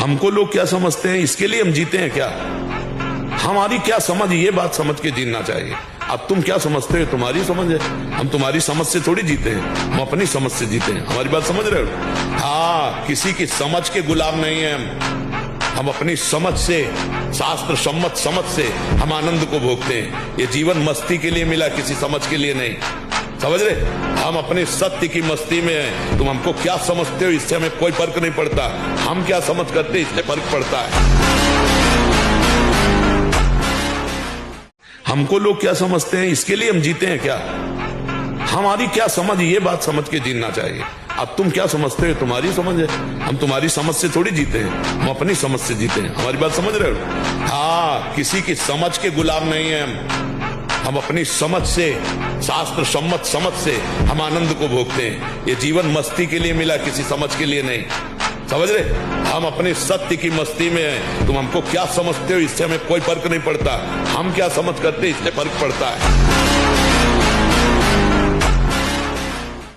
हमको लोग क्या समझते हैं, इसके लिए हम जीते हैं क्या? हमारी क्या समझ, ये बात समझ के जीना चाहिए। अब तुम क्या समझते हो, तुम्हारी समझ है। हम तुम्हारी समझ से थोड़ी जीते हैं, हम अपनी समझ से जीते हैं। हमारी बात समझ रहे हो? हाँ, किसी की समझ के गुलाम नहीं है हम अपनी समझ से, शास्त्र सम्मत समझ से हम आनंद को भोगते हैं। ये जीवन मस्ती के लिए मिला, किसी समझ के लिए नहीं। समझ रहे? हम अपने सत्य की मस्ती में हैं। तुम हमको क्या समझते हो, इससे हमें कोई फर्क नहीं पड़ता। हम क्या समझ करते, इससे फर्क पड़ता है। हमको लोग क्या समझते हैं, इसके लिए हम जीते हैं क्या? हमारी क्या समझ, ये बात समझ के जीना चाहिए। अब तुम क्या समझते हो, तुम्हारी समझ है। हम तुम्हारी समझ से थोड़ी जीते हैं, हम अपनी समझ से जीते हैं। हमारी बात समझ रहे हो? हाँ, किसी की समझ के गुलाम नहीं है हम अपनी समझ से, शास्त्र सम्मत समझ से हम आनंद को भोगते हैं। ये जीवन मस्ती के लिए मिला, किसी समझ के लिए नहीं। समझ रहे? हम अपने सत्य की मस्ती में हैं। तुम हमको क्या समझते हो, इससे हमें कोई फर्क नहीं पड़ता। हम क्या समझ करते, इससे फर्क पड़ता है।